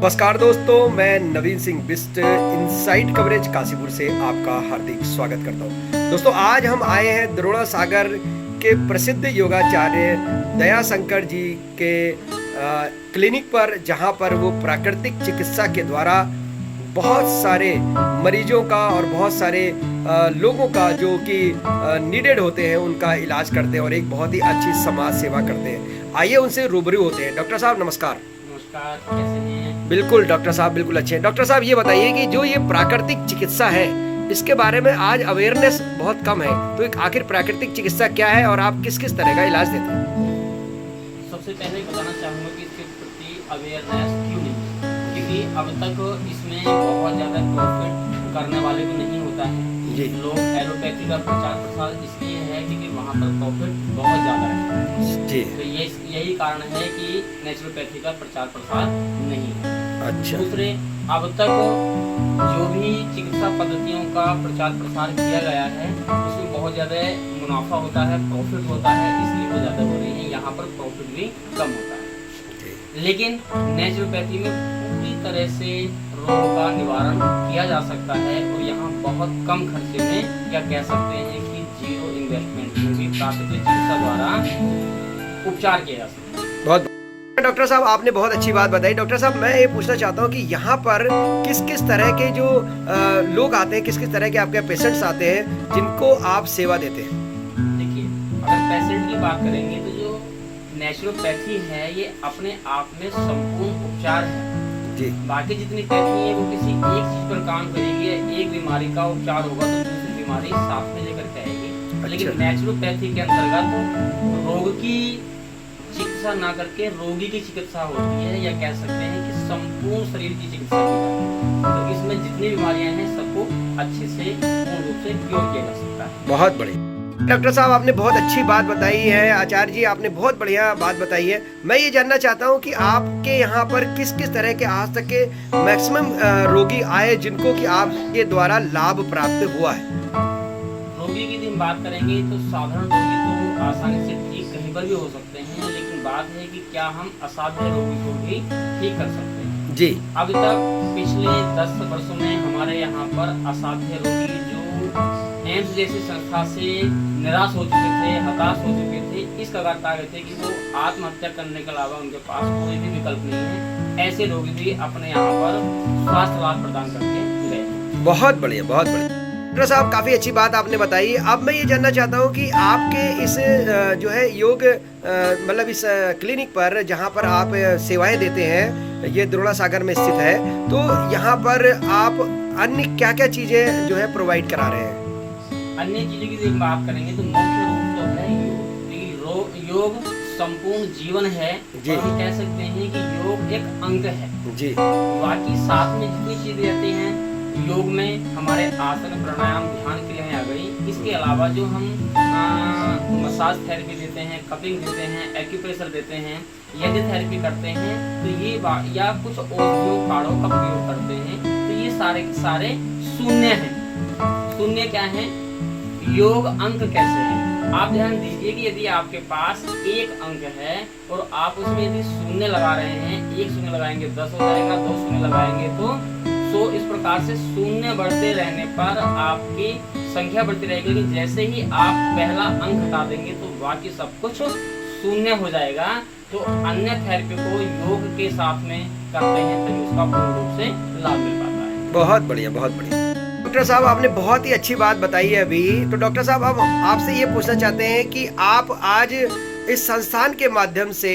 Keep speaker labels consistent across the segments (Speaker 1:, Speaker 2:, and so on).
Speaker 1: नमस्कार दोस्तों, मैं नवीन सिंह बिस्ट इनसाइट कवरेज काशीपुर से आपका हार्दिक स्वागत करता हूं। दोस्तों, आज हम आए हैं द्रोणा सागर के प्रसिद्ध योगाचार्य दयाशंकर जी के क्लिनिक पर, जहां पर वो प्राकृतिक चिकित्सा के द्वारा बहुत सारे मरीजों का और बहुत सारे लोगों का जो कि नीडेड होते हैं उनका इलाज करते हैं और एक बहुत ही अच्छी समाज सेवा करते हैं। आइए उनसे रूबरू होते हैं। डॉक्टर साहब नमस्कार।
Speaker 2: नमस्कार, कैसे हैं?
Speaker 1: बिल्कुल डॉक्टर साहब, बिल्कुल अच्छे हैं। डॉक्टर साहब, ये बताइए कि जो ये प्राकृतिक चिकित्सा है, इसके बारे में आज अवेयरनेस बहुत कम है, तो एक आखिर प्राकृतिक चिकित्सा क्या है और आप किस किस तरह का इलाज देते हैं?
Speaker 2: सबसे पहले बताना चाहूँगा कि इसके प्रति अवेयरनेस क्यों नहीं, क्योंकि अब तक इसमें बहुत ज़्यादा प्रॉफिट करने वाले को नहीं होता है।
Speaker 1: जी।
Speaker 2: लोग एलोपैथी का प्रचार प्रसार इसलिए है क्योंकि वहाँ पर प्रॉफिट बहुत ज़्यादा है।
Speaker 1: जी।
Speaker 2: तो यही कारण है कि नेचुरोपैथी का प्रचार प्रसार नहीं है।
Speaker 1: अच्छा।
Speaker 2: दूसरे, अब तक जो भी चिकित्सा पद्धतियों का प्रचार प्रसार किया गया है उसमें बहुत ज़्यादा मुनाफा होता है, प्रॉफिट होता है, इसलिए वो ज़्यादा हो रही है। यहाँ पर प्रॉफिट भी कम होता है। लेकिन नेचुरोपैथी में पूरी तरह से रोग का निवारण किया जा सकता है और यहाँ बहुत कम खर्चे में, या कह सकते हैं कि जीरो इन्वेस्टमेंट में भी प्राकृतिक चिकित्सा द्वारा उपचार किया जा सकता है।
Speaker 1: बहुत डॉक्टर साहब, आपने बहुत अच्छी बात बताई। डॉक्टर साहब, मैं ये पूछना चाहता हूँ कि यहाँ पर किस किस तरह के जो लोग आते हैं, किस किस तरह के आपके पेशेंट्स आते हैं जिनको आप सेवा देते हैं?
Speaker 2: देखिए, अगर पेशेंट की बात करेंगे तो जो नेचुरोपैथी है ये अपने आप में संपूर्ण उपचार है।
Speaker 1: जी।
Speaker 2: बाकी जितनी पैथी है वो किसी एक चीज पर काम करेगी, एक बीमारी का उपचार होगा तो दूसरी बीमारी साथ में लेकर के आएगी।
Speaker 1: अच्छा।
Speaker 2: लेकिन नेचुरोपैथी के अंतर्गत रोग की चिकित्सा ना करके रोगी की चिकित्सा होती है, या कह सकते हैं कि संपूर्ण शरीर की चिकित्सा की जाती है। तो इसमें जितनी बीमारियां हैं सबको अच्छे से पूर्ण रूप से क्योर किया जा सकता है।
Speaker 1: बहुत बढ़िया डॉक्टर साहब, आपने बहुत अच्छी बात बताई है। आचार्य जी, आपने बहुत बढ़िया बात बताई है। मैं ये जानना चाहता हूँ कि आपके यहाँ पर किस किस तरह के आज तक के मैक्सिमम रोगी आए जिनको कि आपके द्वारा लाभ प्राप्त हुआ है?
Speaker 2: रोगी की यदि हम बात करेंगे तो साधारण रोगी तो आसानी से ठीक कहीं पर भी हो सकते हैं, लेकिन बात है कि क्या हम असाध्य रोगी को भी ठीक कर सकते हैं।
Speaker 1: जी।
Speaker 2: अब तक पिछले 10 वर्षों में हमारे यहाँ पर असाध्य रोगी जो एम्स जैसी संस्था से निराश हो चुके थे, हताश हो चुके थे, इस कगार आ गए थे कि वो आत्महत्या करने के अलावा उनके पास कोई भी विकल्प नहीं है, ऐसे रोगी भी अपने यहाँ पर स्वास्थ्य लाभ प्रदान करके गए।
Speaker 1: बहुत बढ़िया, बहुत बढ़िया डॉक्टर साहब, काफ़ी अच्छी बात आपने बताई। अब मैं ये जानना चाहता हूँ कि आपके इस जो है योग मतलब इस क्लिनिक पर जहाँ पर आप सेवाएं देते हैं, ये द्रोणा सागर में स्थित है, तो यहाँ पर आप अन्य क्या क्या चीज़ें जो है प्रोवाइड करा रहे हैं?
Speaker 2: अन्य चीजों की यदि बात करेंगे तो मुख्य रूप तो है योग। योग संपूर्ण जीवन है और हम कह सकते हैं कि योग एक अंग है।
Speaker 1: जी।
Speaker 2: बाकी साथ में जितनी चीजें रहती हैं योग में, हमारे आसन, प्राणायाम, ध्यान क्रियाएं आ गई। इसके अलावा जो हम मसाज थेरेपी देते हैं, कपिंग देते हैं, एक्यूप्रेशर देते हैं, यदि थेरेपी करते हैं तो ये या कुछ औषधियों काढ़ों का प्रयोग करते हैं, तो ये सारे के सारे शून्य हैं। शून्य क्या है? योग अंक कैसे है? आप ध्यान दीजिए कि यदि आपके पास एक अंक है और आप उसमें यदि शून्य लगा रहे हैं, एक शून्य लगाएंगे 10 हो जाएगा, 2 शून्य लगाएंगे तो 100। इस प्रकार से शून्य बढ़ते रहने पर आपकी संख्या बढ़ती रहेगी, लेकिन जैसे ही आप पहला अंक हटा देंगे तो बाकी सब कुछ शून्य हो जाएगा। तो अन्य थेरेपी को योग के साथ में करते हैं तभी उसका पूर्ण रूप से लाभ मिल पाता है।
Speaker 1: बहुत बढ़िया, बहुत बढ़िया डॉक्टर साहब, आपने बहुत ही अच्छी बात बताई है अभी। तो डॉक्टर साहब, अब आपसे ये पूछना चाहते हैं कि आप आज इस संस्थान के माध्यम से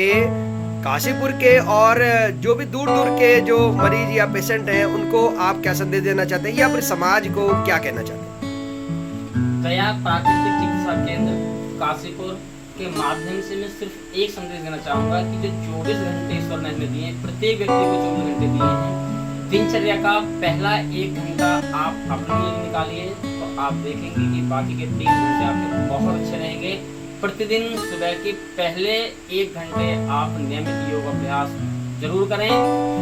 Speaker 1: काशीपुर के और जो भी दूर दूर के जो मरीज या पेशेंट हैं उनको आप क्या संदेश देना चाहते हैं या अपने समाज को क्या कहना चाहते हैं?
Speaker 2: दया प्राकृतिक चिकित्सा केंद्र काशीपुर के माध्यम से मैं सिर्फ एक संदेश देना चाहूँगा कि जो 24 घंटे ईश्वर ने हमें दिए, प्रत्येक व्यक्ति को 24 घंटे दिए हैं, दिनचर्या का पहला 1 घंटा आप अपने लिए निकालिए तो आप देखेंगे कि बाकी के 3 घंटे आपके बहुत अच्छे रहेंगे। प्रतिदिन सुबह के पहले 1 घंटे आप नियमित योग अभ्यास जरूर करें,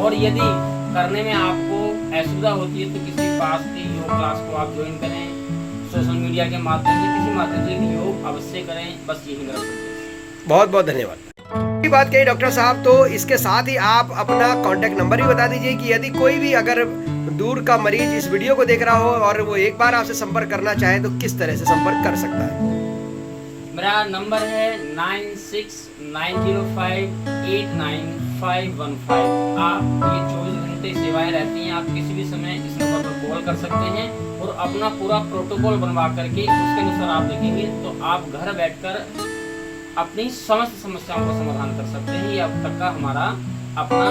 Speaker 2: और यदि करने में आपको असुविधा होती है तो किसी पास की योग क्लास को आप ज्वाइन करें, सोशल मीडिया के माध्यम से किसी माध्यम से योग अवश्य करें। बस यही मेरा संदेश।
Speaker 1: बहुत बहुत धन्यवाद। की बात कही डॉक्टर साहब, तो इसके साथ ही आप अपना कॉन्टैक्ट नंबर भी बता दीजिए कि यदि कोई भी अगर दूर का मरीज इस वीडियो को देख रहा हो और वो एक बार आपसे संपर्क करना चाहे तो किस तरह से संपर्क कर सकता है।
Speaker 2: मेरा नंबर है 9690589515। आप ये 24 घंटे सेवाएं रहती हैं, आप किसी भी समय इस नंबर पर कॉल कर सकते हैं और अपना पूरा प्रोटोकॉल बनवा करके उसके अनुसार आप देखेंगे तो आप घर बैठकर अपनी समस्त समस्याओं का समाधान कर सकते हैं। ये अब तक का हमारा अपना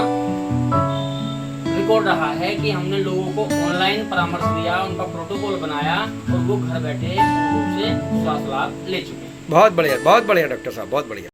Speaker 2: रिकॉर्ड रहा है कि हमने लोगों को ऑनलाइन परामर्श दिया, उनका प्रोटोकॉल बनाया और वो घर बैठे पूर्ण रूप से स्वास्थ्य लाभ ले चुके हैं।
Speaker 1: बहुत बढ़िया डॉक्टर साहब, बहुत बढ़िया।